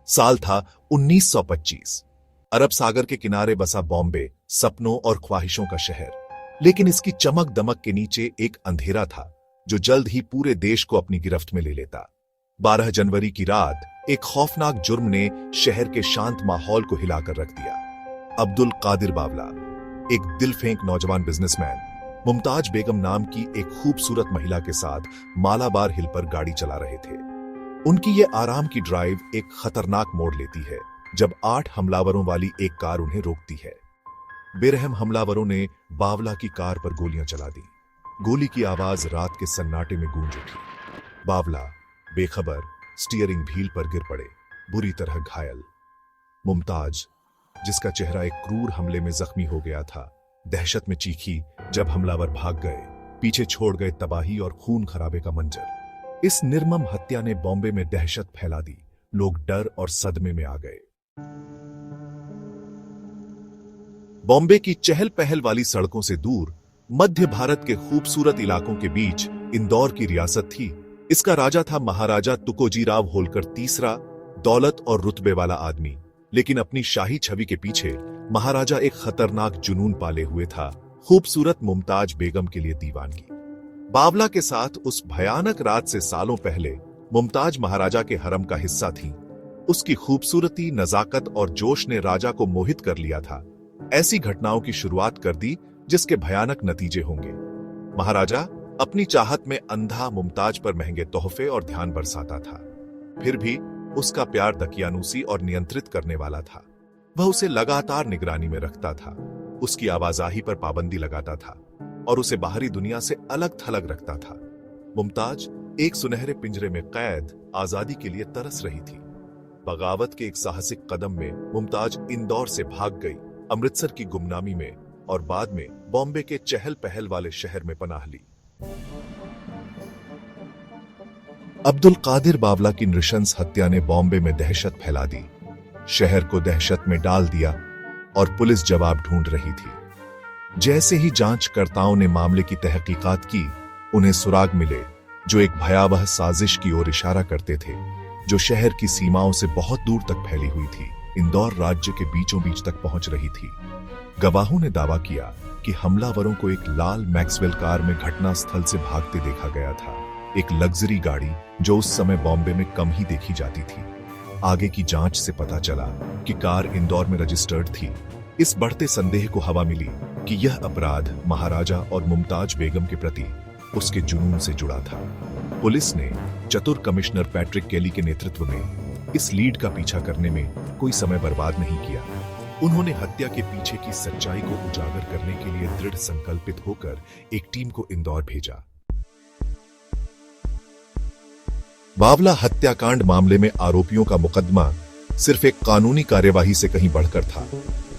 साल था 1925। अरब सागर के किनारे बसा बॉम्बे सपनों और ख्वाहिशों का शहर, लेकिन इसकी चमक दमक के नीचे एक अंधेरा था जो जल्द ही पूरे देश को अपनी गिरफ्त में ले लेता। 12 जनवरी की रात एक खौफनाक जुर्म ने शहर के शांत माहौल को हिलाकर रख दिया। अब्दुल कादिर बावला, एक दिल फेंक नौजवान बिजनेसमैन, मुमताज बेगम नाम की एक खूबसूरत महिला के साथ मालाबार हिल पर गाड़ी चला रहे थे। उनकी ये आराम की ड्राइव एक खतरनाक मोड़ लेती है जब 8 हमलावरों वाली एक कार उन्हें रोकती है। बेरहम हमलावरों ने बावला की कार पर गोलियां चला दी। गोली की आवाज रात के सन्नाटे में गूंज उठी। बावला बेखबर स्टीयरिंग व्हील पर गिर पड़े, बुरी तरह घायल। मुमताज, जिसका चेहरा एक क्रूर हमले में जख्मी हो गया था, दहशत में चीखी जब हमलावर भाग गए, पीछे छोड़ गए तबाही और खून खराबे का मंजर। इस निर्मम हत्या ने बॉम्बे में दहशत फैला दी। लोग डर और सदमे में आ गए। बॉम्बे की चहल पहल वाली सड़कों से दूर मध्य भारत के खूबसूरत इलाकों के बीच इंदौर की रियासत थी। इसका राजा था महाराजा तुकोजीराव होलकर तीसरा, दौलत और रुतबे वाला आदमी। लेकिन अपनी शाही छवि के पीछे महाराजा एक खतरनाक जुनून पाले हुए था, खूबसूरत मुमताज बेगम के लिए दीवानगी। बावला के साथ उस भयानक रात से सालों पहले मुमताज महाराजा के हरम का हिस्सा थी। उसकी खूबसूरती, नजाकत और जोश ने राजा को मोहित कर लिया था। ऐसी घटनाओं की शुरुआत कर दी जिसके भयानक नतीजे होंगे। महाराजा अपनी चाहत में अंधा मुमताज पर महंगे तोहफे और ध्यान बरसाता था। फिर भी उसका प्यार दकियानूसी और नियंत्रित करने वाला था। वह उसे लगातार निगरानी में रखता था, उसकी आवाजाही पर पाबंदी लगाता था और उसे बाहरी दुनिया से अलग थलग रखता था। मुमताज एक सुनहरे पिंजरे में कैद आजादी के लिए तरस रही थी। बगावत के एक साहसिक कदम में मुमताज इंदौर से भाग गई, अमृतसर की गुमनामी में, और बाद में बॉम्बे के चहल पहल वाले शहर में पनाह ली। अब्दुल कादिर बावला की नृशंस हत्या ने बॉम्बे में दहशत फैला दी, शहर को दहशत में डाल दिया और पुलिस जवाब ढूंढ रही थी। जैसे ही जांचकर्ताओं ने मामले की तहकीकात की, उन्हें सुराग मिले जो एक भयावह साजिश की ओर इशारा करते थे, जो शहर की सीमाओं से बहुत दूर तक फैली हुई थी, इंदौर राज्य के बीचों बीच तक पहुंच रही थी। गवाहों ने दावा किया कि हमलावरों को एक लाल मैक्सवेल कार में घटना स्थल से भागते देखा गया था, एक लग्जरी गाड़ी जो उस समय बॉम्बे में कम ही देखी जाती थी। आगे की जांच से पता चला कि कार इंदौर में रजिस्टर्ड थी। इस बढ़ते संदेह को हवा मिली कि यह अपराध महाराजा और मुमताज बेगम के प्रति उसके जुनून से जुड़ा था। पुलिस ने चतुर कमिश्नर पैट्रिक केली के नेतृत्व में इस लीड का पीछा करने में कोई समय बर्बाद नहीं किया। उन्होंने हत्या के पीछे की सच्चाई को उजागर करने के लिए दृढ़ संकल्पित होकर एक टीम को इंदौर भेजा। बावला हत्याकांड मामले में आरोपियों का मुकदमा सिर्फ एक कानूनी कार्यवाही से कहीं बढ़कर था।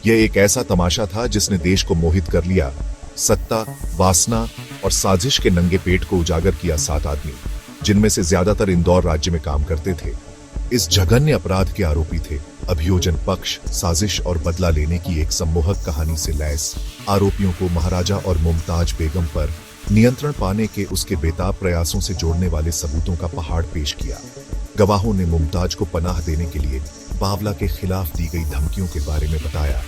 यह एक ऐसा तमाशा था जिसने देश को मोहित कर लिया। सत्ता, वासना और साजिश के नंगे पेट को उजागर किया 7 आदमी, जिनमें से ज्यादातर इंदौर राज्य में काम करते थे, इस जघन्य अपराध के आरोपी थे। अभियोजन पक्ष साजिश और बदला लेने की एक सम्मोहक कहानी से लैस आरोपियों को महाराजा और मुमताज बेगम पर नियंत्रण पाने के उसके बेताब प्रयासों से जोड़ने वाले सबूतों का पहाड़ पेश किया। गवाहों ने मुमताज को पनाह देने के लिए बावला के खिलाफ दी गई धमकियों के बारे में बताया,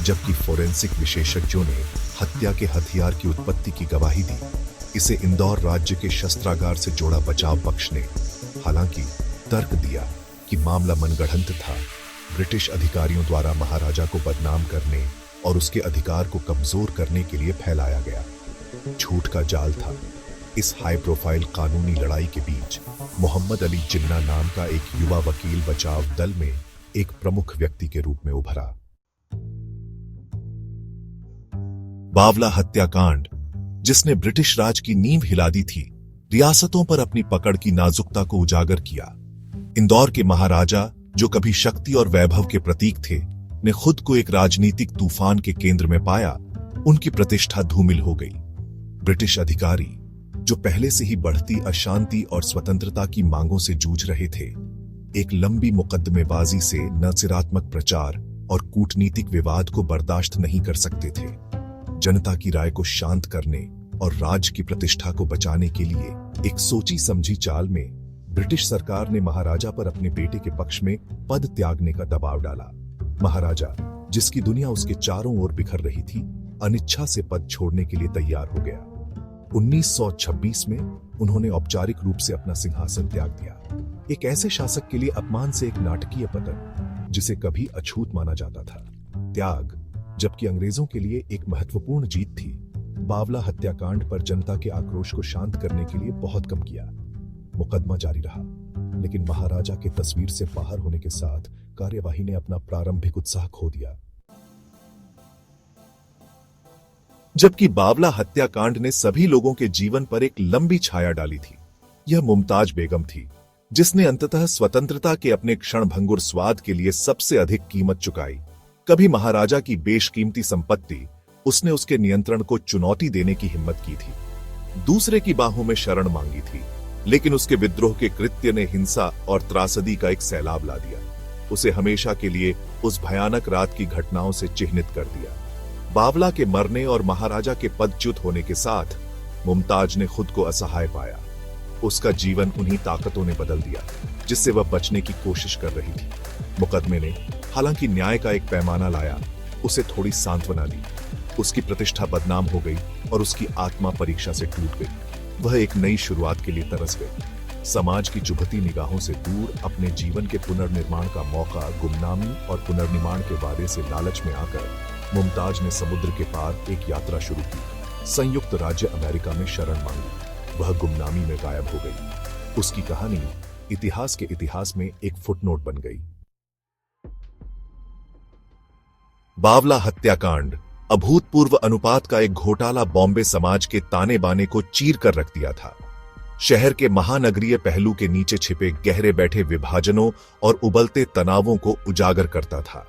जबकि फोरेंसिक विशेषज्ञों ने हत्या के हथियार की उत्पत्ति की गवाही दी। इसे इंदौर राज्य के शस्त्रागार से जोड़ा बचाव पक्ष ने हालांकि तर्क दिया कि मामला मनगढ़ंत था, ब्रिटिश अधिकारियों द्वारा महाराजा को बदनाम करने और उसके अधिकार को कमजोर करने के लिए फैलाया गया। झूठ का जाल था। इस हाई प्रोफाइल कानूनी लड़ाई के बीच मोहम्मद अली जिन्ना नाम का एक युवा वकील बचाव दल में एक प्रमुख व्यक्ति के रूप में उभरा। बावला हत्याकांड, जिसने ब्रिटिश राज की नींव हिला दी थी, रियासतों पर अपनी पकड़ की नाजुकता को उजागर किया। इंदौर के महाराजा, जो कभी शक्ति और वैभव के प्रतीक थे, ने खुद को एक राजनीतिक तूफान के केंद्र में पाया। उनकी प्रतिष्ठा धूमिल हो गई। ब्रिटिश अधिकारी, जो पहले से ही बढ़ती अशांति और स्वतंत्रता की मांगों से जूझ रहे थे, एक लंबी मुकदमेबाजी से नकारात्मक प्रचार और कूटनीतिक विवाद को बर्दाश्त नहीं कर सकते थे। जनता की राय को शांत करने और राज्य की प्रतिष्ठा को बचाने के लिए एक सोची समझी चाल में ब्रिटिश सरकार ने महाराजा पर अपने बेटे के पक्ष में पद त्यागने का दबाव डाला। महाराजा, जिसकी दुनिया उसके चारों ओर बिखर रही थी, अनिच्छा से पद छोड़ने के लिए तैयार हो गया। 1926 में उन्होंने औपचारिक रूप से अपना सिंहासन त्याग दिया। एक ऐसे शासक के लिए अपमान से एक नाटकीय पतन, जिसे कभी अछूत माना जाता था। त्याग, जबकि अंग्रेजों के लिए एक महत्वपूर्ण जीत थी। बावला हत्याकांड पर जनता के आक्रोश को शांत करने के लिए बहुत कम किया। मुकदमा जारी रहा, लेकिन महाराजा के तस्वीर से बाहर होने के साथ कार्यवाही ने अपना प्रारंभिक उत्साह खो दिया। जबकि बावला हत्याकांड ने सभी लोगों के जीवन पर एक लंबी छाया डाली थी, यह मुमताज बेगम थी, जिसने अंततः स्वतंत्रता के अपने क्षणभंगुर स्वाद के लिए सबसे अधिक कीमत चुकाई। कभी महाराजा की बेशकीमती संपत्ति, उसने उसके नियंत्रण को चुनौती देने की हिम्मत की थी, दूसरे की बाहों में शरण मांगी थी, लेकिन उसके विद्रोह के कृत्य ने हिंसा और त्रासदी का एक सैलाब ला दिया। उसे हमेशा के लिए उस भयानक रात की घटनाओं से चिह्नित कर दिया। बावला के मरने और महाराजा के पदच्युत होने के साथ मुमताज ने खुद को असहाय पाया। उसका जीवन उन्हीं ताकतों ने बदल दिया जिससे वह बचने की कोशिश कर रही थी। मुकदमे ने हालांकि न्याय का एक पैमाना लाया, उसे थोड़ी सांत्वना दी। उसकी प्रतिष्ठा बदनाम हो गई और उसकी आत्मा परीक्षा से टूट गई। वह एक नई शुरुआत के लिए तरस गई। समाज की चुभती निगाहों से दूर अपने जीवन के पुनर्निर्माण का मौका गुमनामी और पुनर्निर्माण के वादे से लालच में आकर मुमताज ने समुद्र के पार एक यात्रा शुरू की। संयुक्त राज्य अमेरिका में शरण मांगी। वह गुमनामी में गायब हो गई। उसकी कहानी इतिहास के इतिहास में एक फुटनोट बन गई। बावला हत्याकांड अभूतपूर्व अनुपात का एक घोटाला बॉम्बे समाज के ताने बाने को चीर कर रख दिया था। शहर के महानगरीय पहलू के नीचे छिपे गहरे बैठे विभाजनों और उबलते तनावों को उजागर करता था।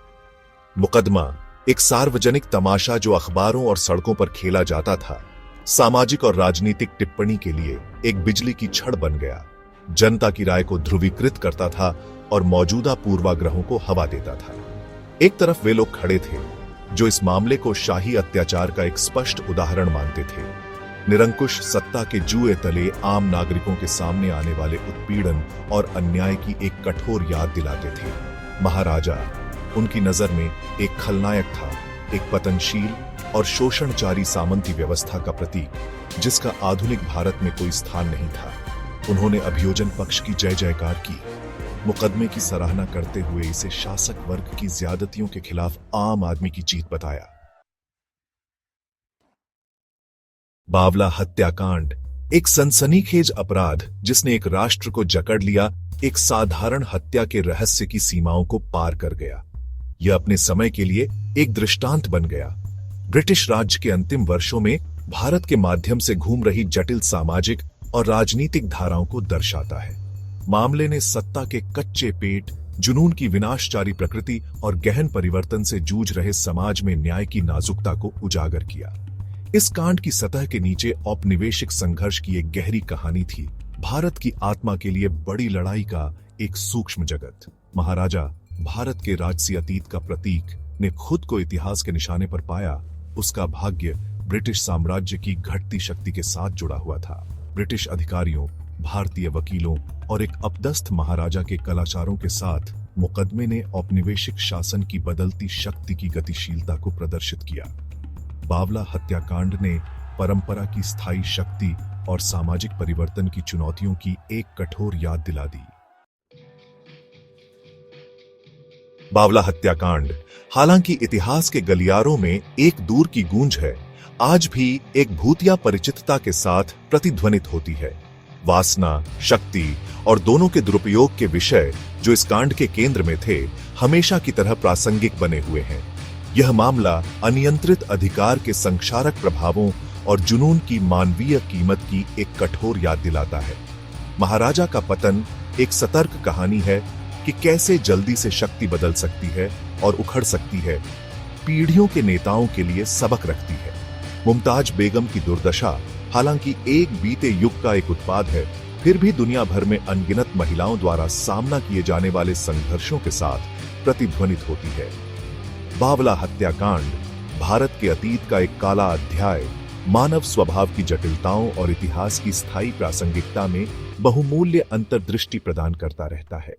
मुकदमा एक सार्वजनिक तमाशा जो अखबारों और सड़कों पर खेला जाता था, सामाजिक और राजनीतिक टिप्पणी के लिए एक बिजली की छड़ बन गया। जनता की राय को ध्रुवीकृत करता था और मौजूदा पूर्वाग्रहों को हवा देता था। एक तरफ वे लोग खड़े थे जो इस मामले को शाही अत्याचार का एक स्पष्ट उदाहरण मानते थे। निरंकुश सत्ता के जुए तले आम नागरिकों के सामने आने वाले उत्पीड़न और अन्याय की एक कठोर याद दिलाते थे। महाराजा उनकी नजर में एक खलनायक था, एक पतनशील और शोषणचारी सामंती व्यवस्था का प्रतीक, जिसका आधुनिक भारत में कोई स्थान नहीं था। उन्होंने अभियोजन पक्ष की जय जयकार की, मुकदमे की सराहना करते हुए इसे शासक वर्ग की ज्यादतियों के खिलाफ आम आदमी की जीत बताया। बावला हत्याकांड एक सनसनीखेज अपराध जिसने एक राष्ट्र को जकड़ लिया, एक साधारण हत्या के रहस्य की सीमाओं को पार कर गया। यह अपने समय के लिए एक दृष्टांत बन गया। ब्रिटिश राज्य के अंतिम वर्षों में भारत के माध्यम से घूम रही जटिल सामाजिक और राजनीतिक धाराओं को दर्शाता है। मामले ने सत्ता के कच्चे पेट, जुनून की विनाशकारी प्रकृति और गहन परिवर्तन से जूझ रहे समाज में न्याय की नाजुकता को उजागर किया। इस कांड की सतह के नीचे औपनिवेशिक संघर्ष की एक गहरी कहानी थी, भारत की आत्मा के लिए बड़ी लड़ाई का एक सूक्ष्म जगत। महाराजा, भारत के राजसी अतीत का प्रतीक, ने खुद को इतिहास के निशाने पर पाया। उसका भाग्य ब्रिटिश साम्राज्य की घटती शक्ति के साथ जुड़ा हुआ था। ब्रिटिश अधिकारियों, भारतीय वकीलों और एक अपदस्थ महाराजा के कलाचारों के साथ मुकदमे ने औपनिवेशिक शासन की बदलती शक्ति की गतिशीलता को प्रदर्शित किया। बावला हत्याकांड ने परंपरा की स्थायी शक्ति और सामाजिक परिवर्तन की चुनौतियों की एक कठोर याद दिला दी। बावला हत्याकांड हालांकि इतिहास के गलियारों में एक दूर की गूंज है, आज भी एक भूतिया परिचितता के साथ प्रतिध्वनित होती है। वासना, शक्ति और दोनों के दुरुपयोग के विषय जो इस कांड के केंद्र में थे, हमेशा की तरह प्रासंगिक बने हुए हैं। यह मामला अनियंत्रित अधिकार के संक्षारक प्रभावों और जुनून की मानवीय कीमत की एक कठोर याद दिलाता है। महाराजा का पतन एक सतर्क कहानी है कि कैसे जल्दी से शक्ति बदल सकती है और उखड़ सकती है, पीढ़ियों के नेताओं के लिए सबक रखती है। मुमताज बेगम की दुर्दशा हालांकि एक बीते युग का एक उत्पाद है, फिर भी दुनिया भर में अनगिनत महिलाओं द्वारा सामना किए जाने वाले संघर्षों के साथ प्रतिध्वनित होती है। बावला हत्याकांड भारत के अतीत का एक काला अध्याय, मानव स्वभाव की जटिलताओं और इतिहास की स्थायी प्रासंगिकता में बहुमूल्य अंतर्दृष्टि प्रदान करता रहता है।